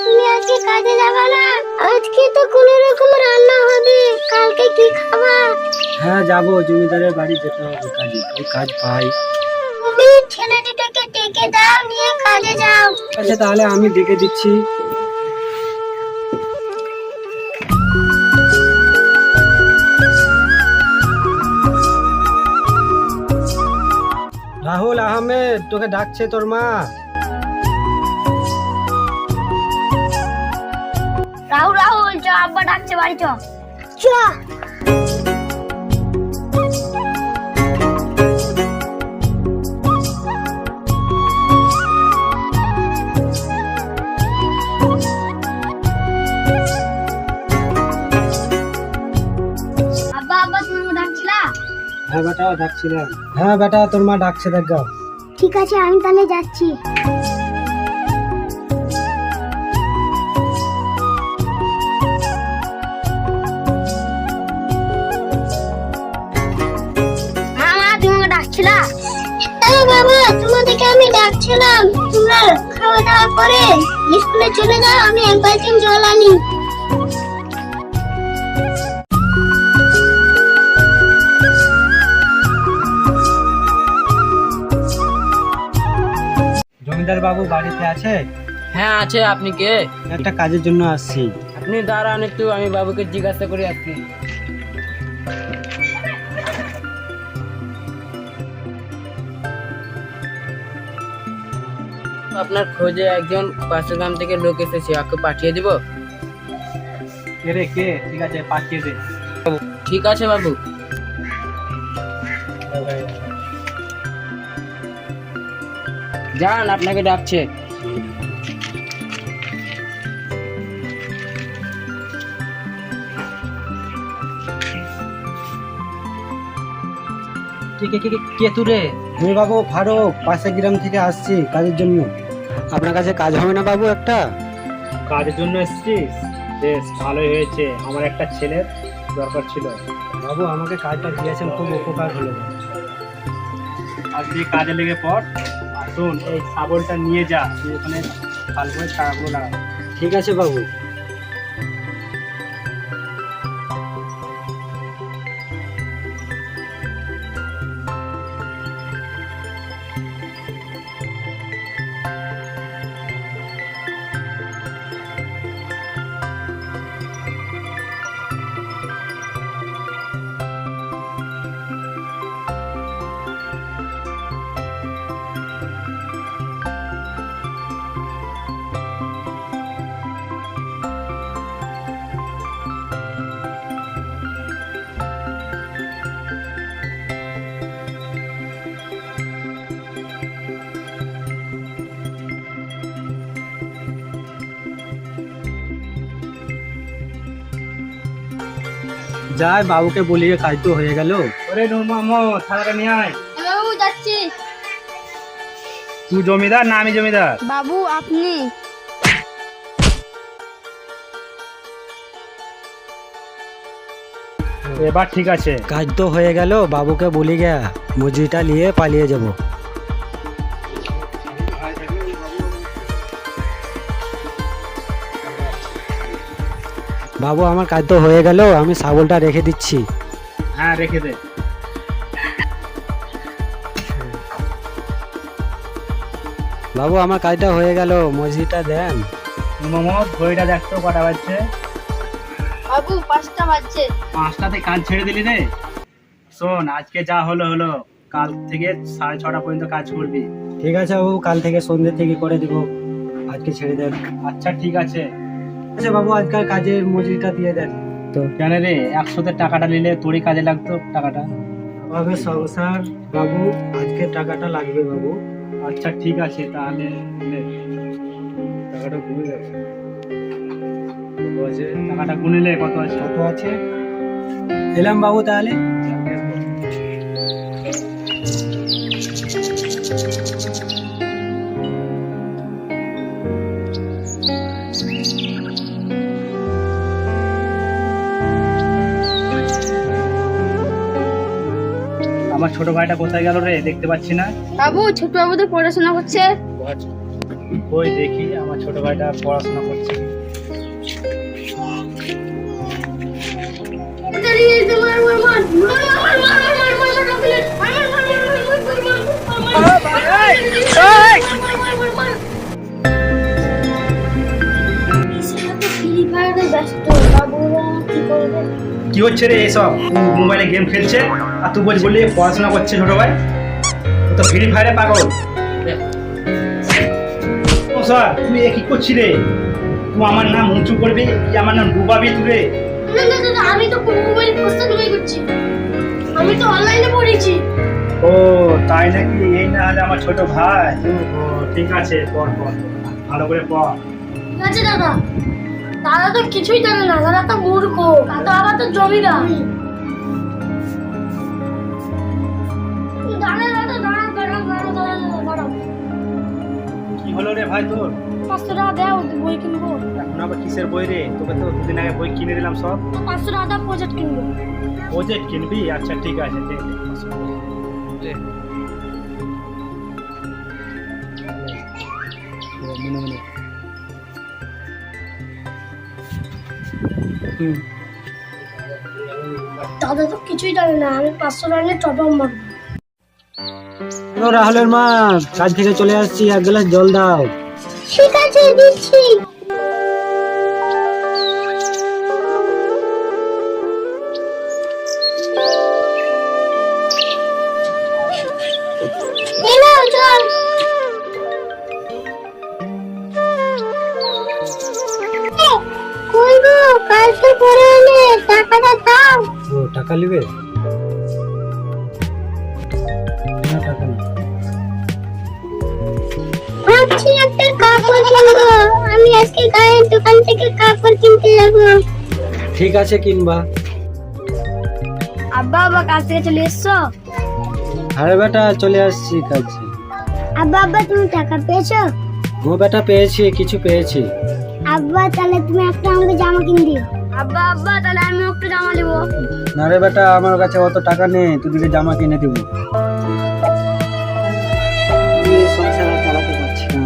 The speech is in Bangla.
তুমি আজকে কাজে যাবে না? আজকে তো কোনো রকম রান্না হবে, কালকে কি খাবা? হ্যাঁ যাবো, জমিদারের বাড়ি যেতে হবে কাজে, ওই কাজ পাই। তুমি ছেলেটিকে ডেকে দাও, নিয়ে কাজে যাও। আচ্ছা তাহলে আমি ডেকে দিচ্ছি। রাহুল আহমেদ, তোকে ডাকছে তোর মা। রাহুল রাহুল চ, আব্বা ডাকছে, বাড়ি চ। চ। আব্বা আব্বা তুমি ডাকছিলা? হ্যাঁ বেটা ডাকছিলাম। হ্যাঁ বেটা তোর মা ডাকছে, দেখ যাও। ঠিক আছে, আমি তাহলে যাচ্ছি। মামা তুমি আমাকে ডাকছিলা? হ্যাঁ বাবা, তোমাদেরকে আমি ডাকছিলাম। তোমরা খাওয়া দাওয়া করে স্কুলে চলে যাও, আমি এক বালতি জল আনি। জমিদার বাবু বাড়িতে আছে? হ্যাঁ আছে। আপনি কে? একটা কাজের জন্য আসছি। আপনি দাঁড়ান একটু, আমি বাবুকে জিজ্ঞাসা করি। আপনি আপনার খোঁজে একজন পাশের গ্রাম থেকে লোক এসেছে, ওকে পাঠিয়ে দিব? কে রে কে? ঠিক আছে পাঠিয়ে দে। ঠিক আছে বাবু। যান, আপনাকে ডাকছে। কে তুই রে? আমি বাবু ফারুক, পাশের গ্রাম থেকে আসছি কাজের জন্য। আপনার কাছে কাজ হবে না বাবু? একটা কাজের জন্য এসেছিস? বেশ ভালোই হয়েছে, আমার একটা ছেলের দরকার ছিল। বাবু আমাকে কাজটা দিয়েছেন, খুব উপকার হলো। আজ তুই কাজে লেগে পড়। আর শোন, এই শাবলটা নিয়ে যা, তুই ওখানে ভালো করে চারাগুলো লাগা। ঠিক আছে বাবু। যাই বাবুকে বলিয়ে কাজ তো হয়ে গেল। ওরে নূর মোহাম্মদ, থালাটা নিয়ে আয়। বাবু যাচ্ছি। তুই জমিদার না আমি জমিদার? বাবু আপনি? এবার ঠিক আছে। কাজ তো হয়ে গেল, বাবুকে বলি গা মজুরিটা নিয়ে পালিয়ে যাব। বাবু আমার কাজ তো হয়ে গেল, আমি শাবলটা রেখে দিচ্ছি। হ্যাঁ রেখে দে। বাবু আমার কাজটা হয়ে গেল, মজুরিটা দেন। নূর মোহাম্মদ, ঘড়িটা দেখতো কটা বাজছে? বাবু 5টা বাজছে। 5টাতে কাজ ছেড়ে দিলি রে? শোন, আজকে যা হলো হলো, কাল থেকে 6:30 পর্যন্ত কাজ করবি। ঠিক আছে বাবু, কাল থেকে সন্ধ্যে থেকে করে দিব, আজকে ছেড়ে দেন। আচ্ছা ঠিক আছে। আচ্ছা বাবু আজকাল কাজের মজুরিটা দিয়ে দেন তো। কেন রে, 100তে টাকাটা নিলে তোরই কাজে লাগতো টাকাটা। তবে সংসার বাবু, আজকে টাকাটা লাগবে বাবু। আচ্ছা ঠিক আছে, তাহলে নে। টাকাটা গুনে যাবে। টাকাটা গুনিলে কত আছে? কত আছে? এলাম বাবু তাহলে। আমার ছোট ভাইটা কোথায় গেল রে? দেখতে পাচ্ছি না। বাবু ছোট বাবু তো পড়াশোনা করছে। ওই দেখি আমার ছোট ভাইটা পড়াশোনা করছে। কি হচ্ছে রে এসব? মোবাইলে গেম খেলছে আর তুই বললি পড়াশোনা করছে ছোট ভাই। ও তো ফ্রি ফায়ারে পাগল। ও স্যার তুই কি করছিস রে? তুই আমার নাম উঁচু করবি কি আমার নাম ডুবাবি তুই রে? আমি তো মোবাইল প্রস্তুত করছি, আমি তো অনলাইনে পড়েছি। ও তাই নাকি? এই না হলে আমার ছোট ভাই। ও ঠিক আছে, পড় পড় ভালো করে পড়। ঠিক আছে দাদা। দাদা তো কিছুই জানে না, দাদা তো মূর্খ, দাদা আবার তো জমিদার। কি হলো রে ভাই তোর? 500 টাকা দাও, বই কিনবো। এখন আবার কিসের বই রে? তোকে তো দুদিন আগে বই কিনে দিলাম সব। 500 টাকা দাও, প্রজেক্ট কিনবো। প্রজেক্ট কিনবি? আচ্ছা ঠিক আছে, দে দে। দাদা তো কিছুই জানে না, আমি 500 রানে টপ আপ মারবো। হ্যালো রাহুলের মা, কাজ থেকে চলে আসছি, এক গ্লাস জল দাও। ঠিক আছে, দিচ্ছি। কালকে পরে এলে টাকাটা দাও। ও টাকা নিবে? না টাকা না। ভাবছি একটা কাপড় কিনবো, আমি আজকে গায়ের দোকান থেকে কাপড় কিনতে যাবো। ঠিক আছে কিনবা। আব্বা আব্বা কাজ থেকে চলে এসছো? আরে বেটা চলে আসছি কাজে। আব্বা আব্বা তুমি টাকা পেয়েছো? ও বেটা পেয়েছি, কিছু পেয়েছি। আব্বা তাহলে তুমি একটা আমাকে জামা কিনে দিও। আব্বা আব্বা তাহলে আমি একটা জামা নেব। না রে বেটা, আমার কাছে অত টাকা নেই, তোকে জামা কিনে দিব। সংসার চালাতে পারছি না।